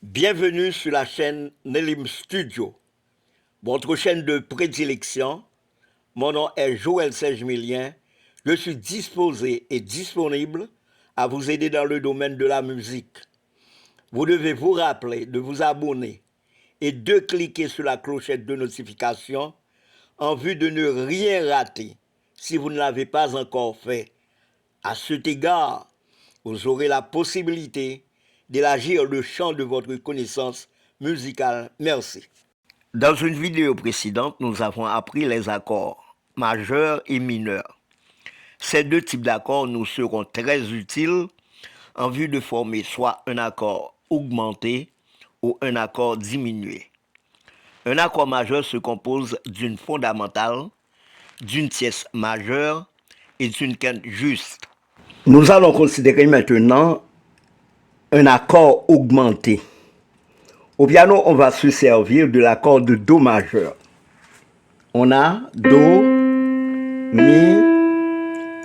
Bienvenue sur la chaîne Nelim Studio, votre chaîne de prédilection. Mon nom est Joël Serge Millien. Je suis disposé et disponible à vous aider dans le domaine de la musique. Vous devez vous rappeler de vous abonner et de cliquer sur la clochette de notification en vue de ne rien rater si vous ne l'avez pas encore fait. À cet égard, vous aurez la possibilité d'élargir le champ de votre connaissance musicale. Merci. Dans une vidéo précédente, nous avons appris les accords majeurs et mineurs. Ces deux types d'accords nous seront très utiles en vue de former soit un accord augmenté ou un accord diminué. Un accord majeur se compose d'une fondamentale, d'une tierce majeure et d'une quinte juste. Nous allons considérer maintenant un accord augmenté. Au piano, on va se servir de l'accord de Do majeur. On a Do, Mi,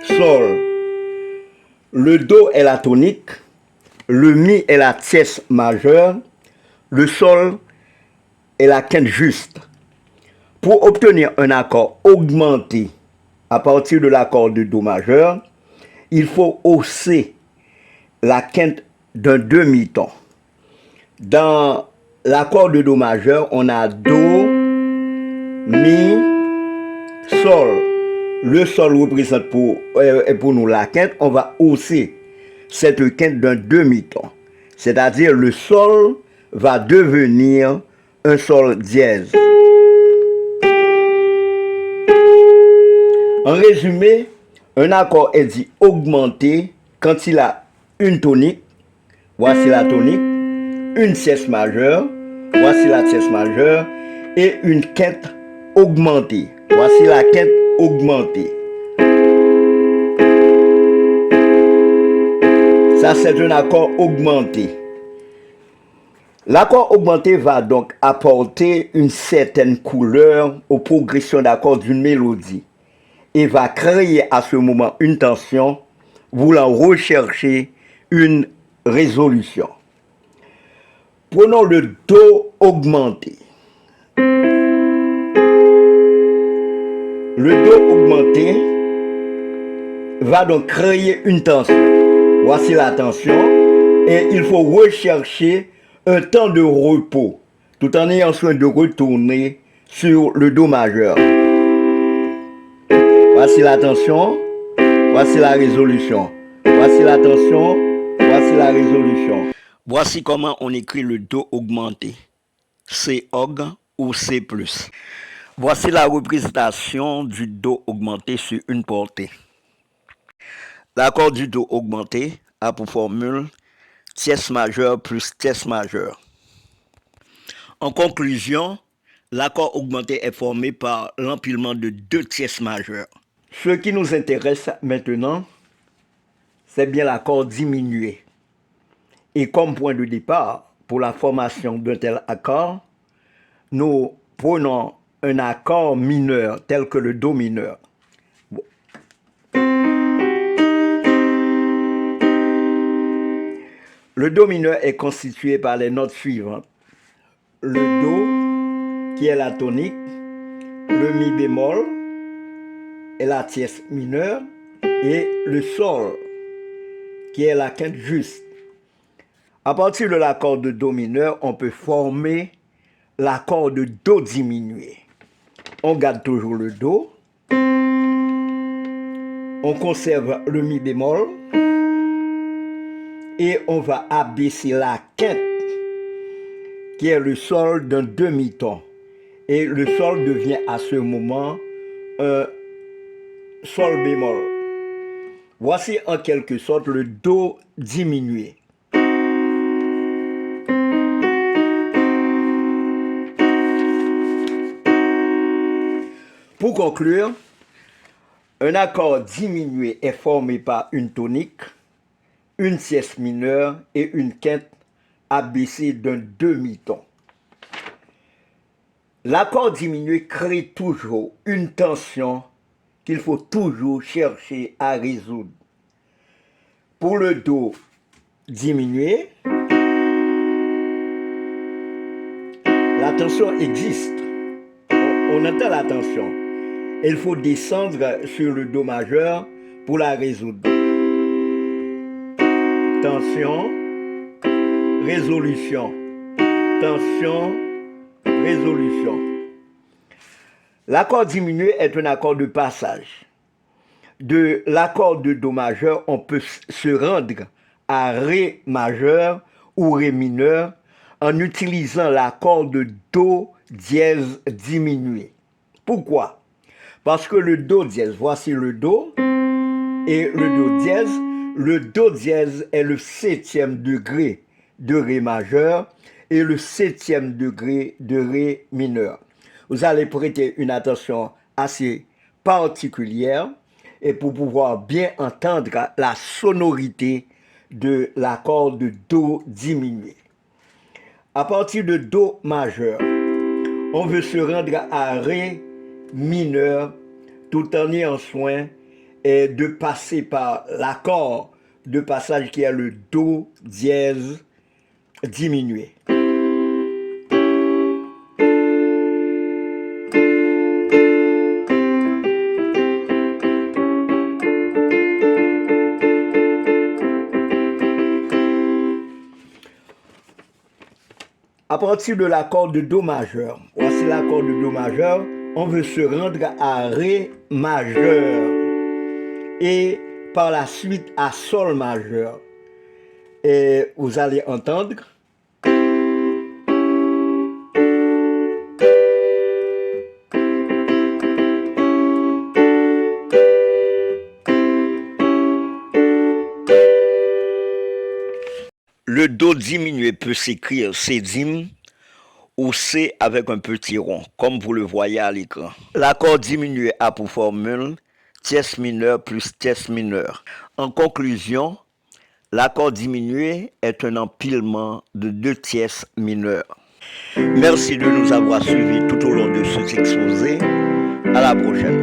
Sol. Le Do est la tonique, le Mi est la tierce majeure, le Sol est la quinte juste. Pour obtenir un accord augmenté à partir de l'accord de Do majeur, il faut hausser la quinte d'un demi-ton. Dans l'accord de Do majeur, on a Do, Mi, Sol. Le Sol représente pour nous la quinte. On va hausser cette quinte d'un demi-ton. C'est-à-dire le Sol va devenir un Sol dièse. En résumé, un accord est dit augmenté quand il a une tonique, voici la tonique, une tierce majeure, voici la tierce majeure, et une quinte augmentée, voici la quinte augmentée. Ça, c'est un accord augmenté. L'accord augmenté va donc apporter une certaine couleur aux progressions d'accords d'une mélodie et va créer à ce moment une tension voulant rechercher une résolution. Prenons le Do augmenté. Le Do augmenté va donc créer une tension. Voici la tension et il faut rechercher un temps de repos tout en ayant soin de retourner sur le Do majeur. Voici la tension, voici la résolution. Voici la tension, voici la résolution. Voici comment on écrit le Do augmenté. C aug ou C+. Voici la représentation du Do augmenté sur une portée. L'accord du Do augmenté a pour formule tierce majeure plus tierce majeure. En conclusion, l'accord augmenté est formé par l'empilement de deux tierces majeures. Ce qui nous intéresse maintenant, c'est bien l'accord diminué. Et comme point de départ pour la formation d'un tel accord, nous prenons un accord mineur tel que le Do mineur. Bon. Le Do mineur est constitué par les notes suivantes. Le Do, qui est la tonique, le Mi bémol est la tierce mineure et le Sol, qui est la quinte juste. À partir de l'accord de Do mineur, on peut former l'accord de Do diminué. On garde toujours le Do, on conserve le Mi bémol et on va abaisser la quinte qui est le Sol d'un demi-ton. Et le Sol devient à ce moment un Sol bémol. Voici en quelque sorte le Do diminué. Pour conclure, un accord diminué est formé par une tonique, une tierce mineure et une quinte abaissée d'un demi-ton. L'accord diminué crée toujours une tension qu'il faut toujours chercher à résoudre. Pour le Do diminué, tension existe. On entend la tension. Il faut descendre sur le Do majeur pour la résoudre. Tension, résolution. Tension, résolution. L'accord diminué est un accord de passage. De l'accord de Do majeur, on peut se rendre à Ré majeur ou Ré mineur en utilisant l'accord de Do dièse diminué. Pourquoi? Parce que le Do dièse, voici le Do et le Do dièse. Le Do dièse est le 7e degré de Ré majeur et le 7e degré de Ré mineur. Vous allez prêter une attention assez particulière et pour pouvoir bien entendre la sonorité de l'accord de Do diminué. À partir de Do majeur, on veut se rendre à Ré mineur tout en ayant soin de passer par l'accord de passage qui est le Do dièse diminué. À partir de l'accord de Do majeur, voici l'accord de Do majeur, on veut se rendre à Ré majeur et par la suite à Sol majeur. Et vous allez entendre le Do diminué peut s'écrire C' ou C avec un petit rond, comme vous le voyez à l'écran. L'accord diminué a pour formule tierce mineur plus tierce mineur. En conclusion, l'accord diminué est un empilement de 2 tierces mineures. Merci de nous avoir suivis tout au long de cet exposé. À la prochaine.